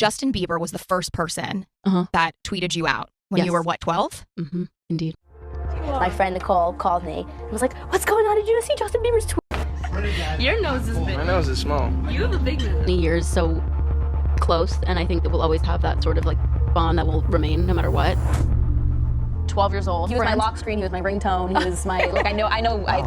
Justin Bieber was the first person that tweeted you out when you were, what, 12? Mm-hmm. Indeed. My friend Nicole called me and was like, what's going on? Did you see Justin Bieber's tweet? Your nose is big. My nose is small. You have a big nose. Years so close, and I think that we'll always have that sort of like bond that will remain no matter what. 12 years old. He was my lock screen. He was my ringtone. He was my, like, I know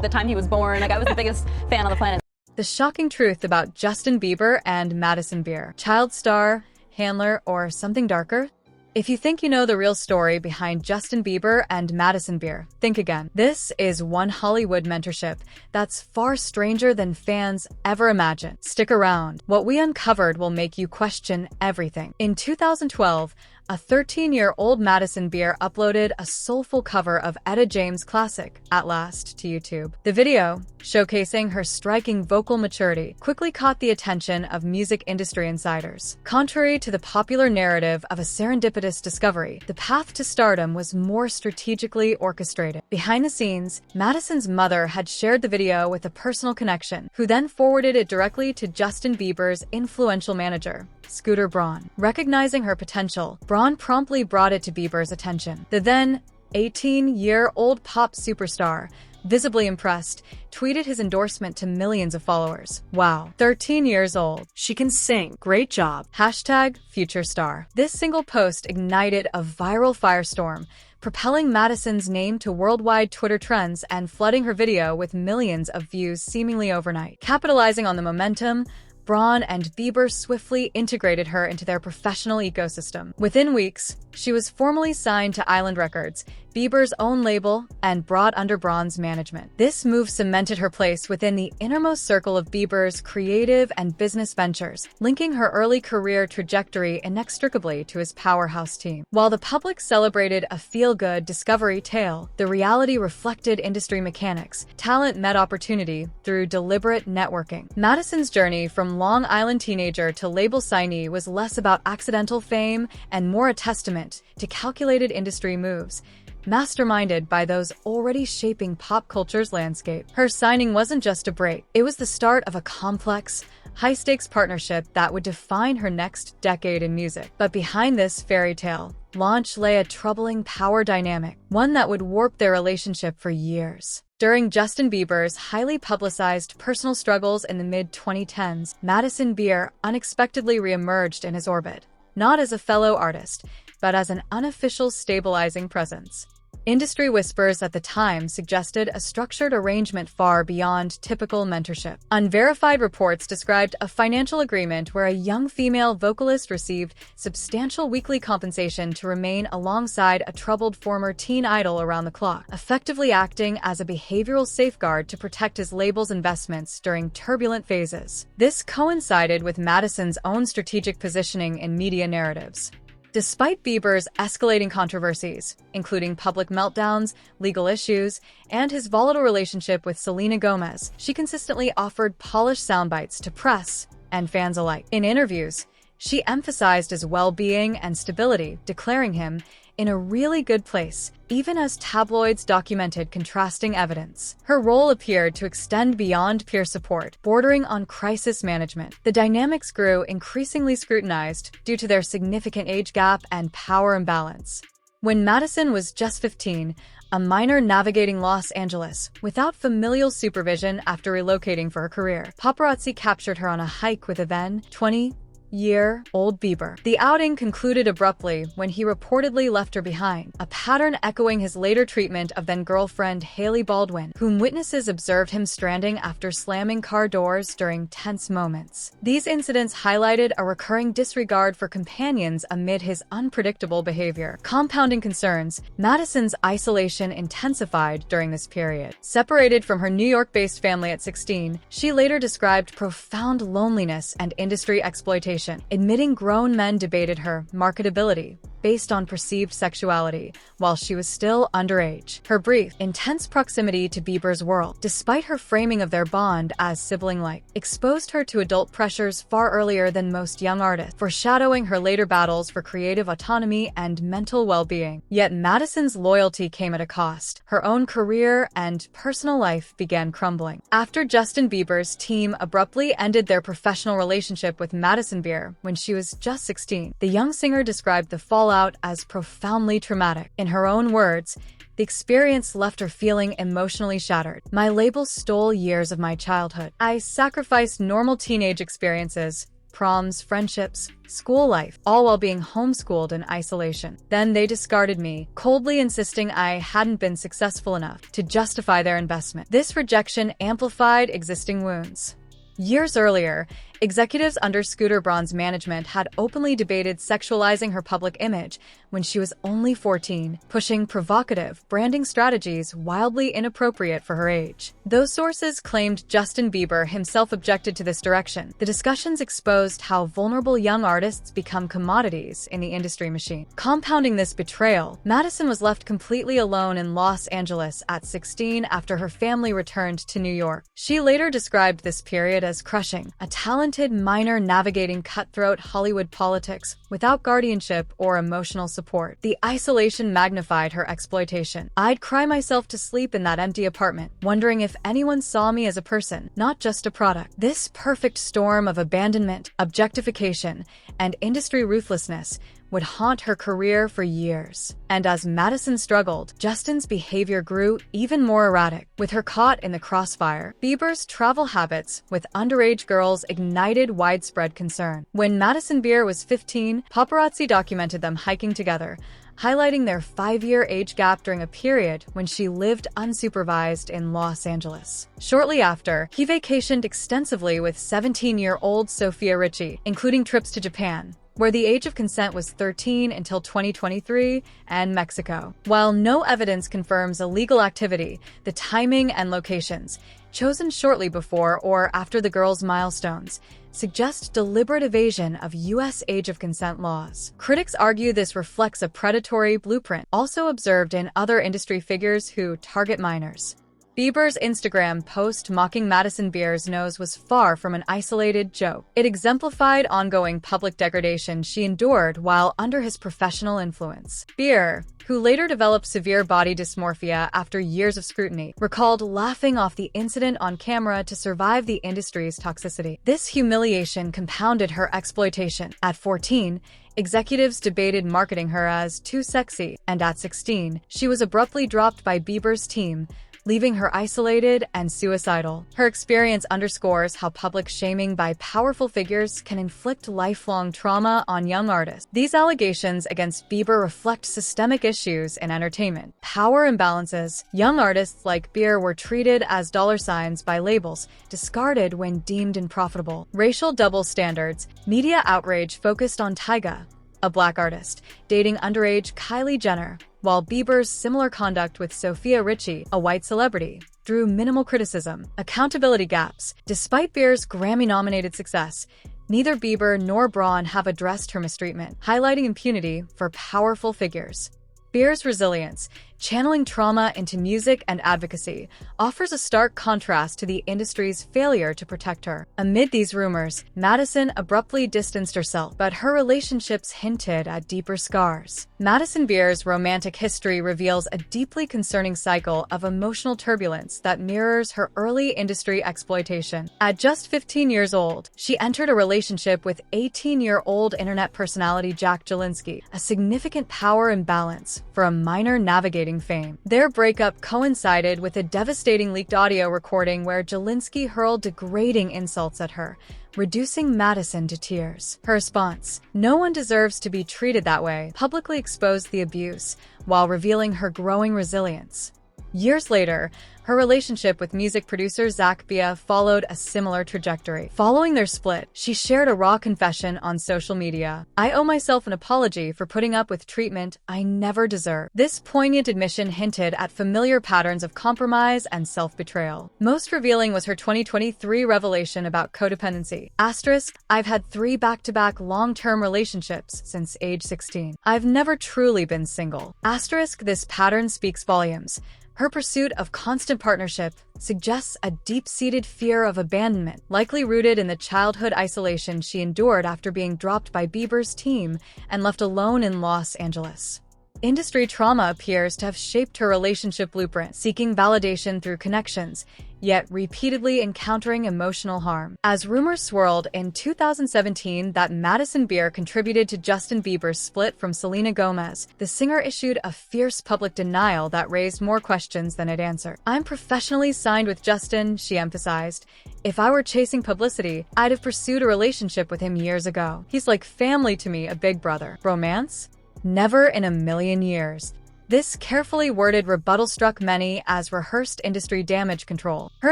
the time he was born. Like, I was the biggest fan on the planet. The shocking truth about Justin Bieber and Madison Beer. Child star, handler, or something darker? If you think you know the real story behind Justin Bieber and Madison Beer, think again. This is one Hollywood mentorship that's far stranger than fans ever imagined. Stick around. What we uncovered will make you question everything. In 2012, a 13-year-old Madison Beer uploaded a soulful cover of Etta James' classic, At Last, to YouTube. The video, showcasing her striking vocal maturity, quickly caught the attention of music industry insiders. Contrary to the popular narrative of a serendipitous discovery, the path to stardom was more strategically orchestrated. Behind the scenes, Madison's mother had shared the video with a personal connection, who then forwarded it directly to Justin Bieber's influential manager, Scooter Braun. Recognizing her potential, Braun promptly brought it to Bieber's attention. The then 18-year-old pop superstar, visibly impressed, tweeted his endorsement to millions of followers. Wow, 13 years old. She can sing. Great job. #FutureStar. This single post ignited a viral firestorm, propelling Madison's name to worldwide Twitter trends and flooding her video with millions of views seemingly overnight. Capitalizing on the momentum, Braun and Bieber swiftly integrated her into their professional ecosystem. Within weeks, she was formally signed to Island Records, Bieber's own label, and brought under Braun's management. This move cemented her place within the innermost circle of Bieber's creative and business ventures, linking her early career trajectory inextricably to his powerhouse team. While the public celebrated a feel-good discovery tale, the reality reflected industry mechanics. Talent met opportunity through deliberate networking. Madison's journey from Long Island teenager to label signee was less about accidental fame and more a testament to calculated industry moves, masterminded by those already shaping pop culture's landscape. Her signing wasn't just a break, it was the start of a complex, high-stakes partnership that would define her next decade in music. But behind this fairy tale launch lay a troubling power dynamic, one that would warp their relationship for years. During Justin Bieber's highly publicized personal struggles in the mid-2010s, Madison Beer unexpectedly reemerged in his orbit, not as a fellow artist, but as an unofficial stabilizing presence. Industry whispers at the time suggested a structured arrangement far beyond typical mentorship. Unverified reports described a financial agreement where a young female vocalist received substantial weekly compensation to remain alongside a troubled former teen idol around the clock, effectively acting as a behavioral safeguard to protect his label's investments during turbulent phases. This coincided with Madison's own strategic positioning in media narratives. Despite Bieber's escalating controversies, including public meltdowns, legal issues, and his volatile relationship with Selena Gomez, she consistently offered polished soundbites to press and fans alike. In interviews, she emphasized his well-being and stability, declaring him in a really good place, even as tabloids documented contrasting evidence. Her role appeared to extend beyond peer support, bordering on crisis management. The dynamics grew increasingly scrutinized due to their significant age gap and power imbalance. When Madison was just 15, a minor navigating Los Angeles without familial supervision after relocating for her career, paparazzi captured her on a hike with a then 20-year-old Bieber. The outing concluded abruptly when he reportedly left her behind, a pattern echoing his later treatment of then-girlfriend Hailey Baldwin, whom witnesses observed him stranding after slamming car doors during tense moments. These incidents highlighted a recurring disregard for companions amid his unpredictable behavior. Compounding concerns, Madison's isolation intensified during this period. Separated from her New York-based family at 16, she later described profound loneliness and industry exploitation, admitting grown men debated her marketability based on perceived sexuality, while she was still underage. Her brief, intense proximity to Bieber's world, despite her framing of their bond as sibling-like, exposed her to adult pressures far earlier than most young artists, foreshadowing her later battles for creative autonomy and mental well-being. Yet Madison's loyalty came at a cost. Her own career and personal life began crumbling. After Justin Bieber's team abruptly ended their professional relationship with Madison Beer when she was just 16, the young singer described the fallout as profoundly traumatic. In her own words, the experience left her feeling emotionally shattered. My label stole years of my childhood. I sacrificed normal teenage experiences, proms, friendships, school life, all while being homeschooled in isolation. Then they discarded me, coldly insisting I hadn't been successful enough to justify their investment. This rejection amplified existing wounds. Years earlier, executives under Scooter Braun's management had openly debated sexualizing her public image when she was only 14, pushing provocative branding strategies wildly inappropriate for her age. Those sources claimed Justin Bieber himself objected to this direction. The discussions exposed how vulnerable young artists become commodities in the industry machine. Compounding this betrayal, Madison was left completely alone in Los Angeles at 16 after her family returned to New York. She later described this period as crushing, a talented minor navigating cutthroat Hollywood politics without guardianship or emotional support. The isolation magnified her exploitation. I'd cry myself to sleep in that empty apartment, wondering if anyone saw me as a person, not just a product. This perfect storm of abandonment, objectification, and industry ruthlessness would haunt her career for years. And as Madison struggled, Justin's behavior grew even more erratic. With her caught in the crossfire, Bieber's travel habits with underage girls ignited widespread concern. When Madison Beer was 15, paparazzi documented them hiking together, highlighting their 5-year age gap during a period when she lived unsupervised in Los Angeles. Shortly after, he vacationed extensively with 17-year-old Sofia Richie, including trips to Japan, where the age of consent was 13 until 2023, and Mexico. While no evidence confirms illegal activity, the timing and locations, chosen shortly before or after the girls' milestones, suggest deliberate evasion of U.S. age of consent laws. Critics argue this reflects a predatory blueprint, also observed in other industry figures who target minors. Bieber's Instagram post mocking Madison Beer's nose was far from an isolated joke. It exemplified ongoing public degradation she endured while under his professional influence. Beer, who later developed severe body dysmorphia after years of scrutiny, recalled laughing off the incident on camera to survive the industry's toxicity. This humiliation compounded her exploitation. At 14, executives debated marketing her as too sexy, and at 16, she was abruptly dropped by Bieber's team, leaving her isolated and suicidal. Her experience underscores how public shaming by powerful figures can inflict lifelong trauma on young artists. These allegations against Bieber reflect systemic issues in entertainment. Power imbalances. Young artists like Beer were treated as dollar signs by labels, discarded when deemed unprofitable. Racial double standards. Media outrage focused on Tyga, a black artist, dating underage Kylie Jenner, while Bieber's similar conduct with Sofia Richie, a white celebrity, drew minimal criticism. Accountability gaps. Despite Beer's Grammy-nominated success, neither Bieber nor Braun have addressed her mistreatment, highlighting impunity for powerful figures. Beer's resilience, channeling trauma into music and advocacy, offers a stark contrast to the industry's failure to protect her. Amid these rumors, Madison abruptly distanced herself, but her relationships hinted at deeper scars. Madison Beer's romantic history reveals a deeply concerning cycle of emotional turbulence that mirrors her early industry exploitation. At just 15 years old, she entered a relationship with 18-year-old internet personality Jack Jelinski, a significant power imbalance for a minor navigating fame. Their breakup coincided with a devastating leaked audio recording where Jelinski hurled degrading insults at her, reducing Madison to tears. Her response, "No one deserves to be treated that way," publicly exposed the abuse while revealing her growing resilience. Years later, her relationship with music producer Zach Bia followed a similar trajectory. Following their split, she shared a raw confession on social media. "I owe myself an apology for putting up with treatment I never deserved." This poignant admission hinted at familiar patterns of compromise and self-betrayal. Most revealing was her 2023 revelation about codependency. Asterisk, "I've had 3 back-to-back long-term relationships since age 16. I've never truly been single." Asterisk, this pattern speaks volumes. Her pursuit of constant partnership suggests a deep-seated fear of abandonment, likely rooted in the childhood isolation she endured after being dropped by Bieber's team and left alone in Los Angeles. Industry trauma appears to have shaped her relationship blueprint, seeking validation through connections, yet repeatedly encountering emotional harm. As rumors swirled in 2017 that Madison Beer contributed to Justin Bieber's split from Selena Gomez, the singer issued a fierce public denial that raised more questions than it answered. "I'm professionally signed with Justin," she emphasized. "If I were chasing publicity, I'd have pursued a relationship with him years ago. He's like family to me, a big brother." Romance? Never in a million years. This carefully worded rebuttal struck many as rehearsed industry damage control. Her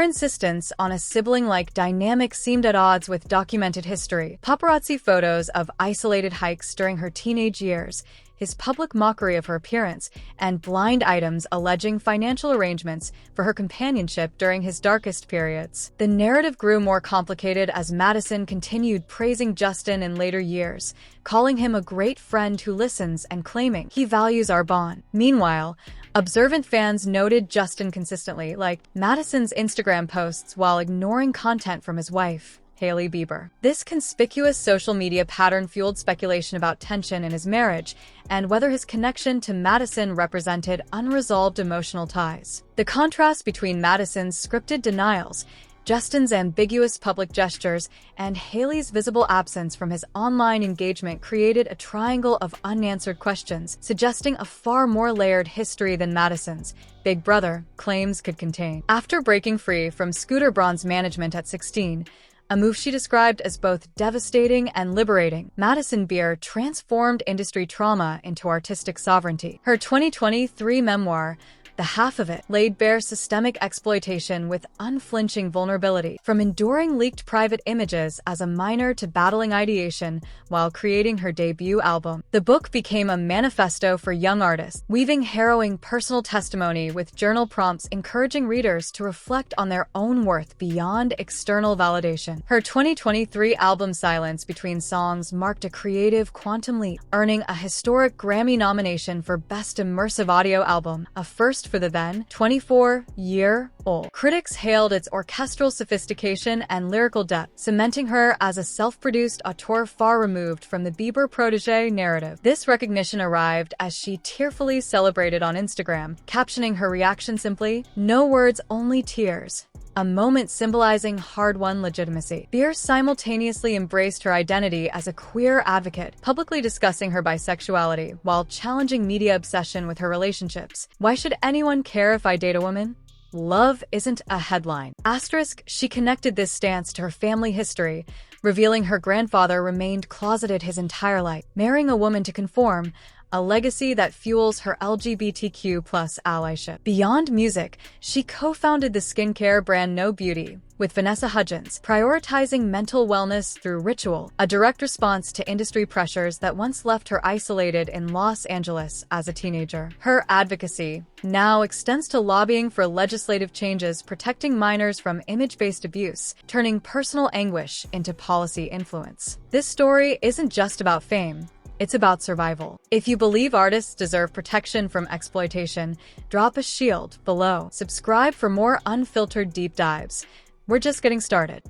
insistence on a sibling-like dynamic seemed at odds with documented history. Paparazzi photos of isolated hikes during her teenage years, his public mockery of her appearance, and blind items alleging financial arrangements for her companionship during his darkest periods. The narrative grew more complicated as Madison continued praising Justin in later years, calling him a great friend who listens and claiming he values our bond. Meanwhile, observant fans noted Justin consistently liked Madison's Instagram posts while ignoring content from his wife, Hailey Bieber. This conspicuous social media pattern fueled speculation about tension in his marriage and whether his connection to Madison represented unresolved emotional ties. The contrast between Madison's scripted denials, Justin's ambiguous public gestures, and Hailey's visible absence from his online engagement created a triangle of unanswered questions, suggesting a far more layered history than Madison's Big Brother claims could contain. After breaking free from Scooter Braun's management at 16, a move she described as both devastating and liberating, Madison Beer transformed industry trauma into artistic sovereignty. Her 2023 memoir, The Half of It, laid bare systemic exploitation with unflinching vulnerability, from enduring leaked private images as a minor to battling ideation while creating her debut album. The book became a manifesto for young artists, weaving harrowing personal testimony with journal prompts encouraging readers to reflect on their own worth beyond external validation. Her 2023 album Silence Between Songs marked a creative quantum leap, earning a historic Grammy nomination for Best Immersive Audio Album, a first for the then 24-year-old. Critics hailed its orchestral sophistication and lyrical depth, cementing her as a self-produced auteur far removed from the Bieber protege narrative. This recognition arrived as she tearfully celebrated on Instagram, captioning her reaction simply, "No words, only tears." A moment symbolizing hard-won legitimacy. Beer simultaneously embraced her identity as a queer advocate, publicly discussing her bisexuality, while challenging media obsession with her relationships. "Why should anyone care if I date a woman? Love isn't a headline." Asterisk, she connected this stance to her family history, revealing her grandfather remained closeted his entire life, marrying a woman to conform, a legacy that fuels her LGBTQ+ allyship. Beyond music, she co-founded the skincare brand No Beauty with Vanessa Hudgens, prioritizing mental wellness through ritual, a direct response to industry pressures that once left her isolated in Los Angeles as a teenager. Her advocacy now extends to lobbying for legislative changes protecting minors from image-based abuse, turning personal anguish into policy influence. This story isn't just about fame. It's about survival. If you believe artists deserve protection from exploitation, drop a shield below. Subscribe for more unfiltered deep dives. We're just getting started.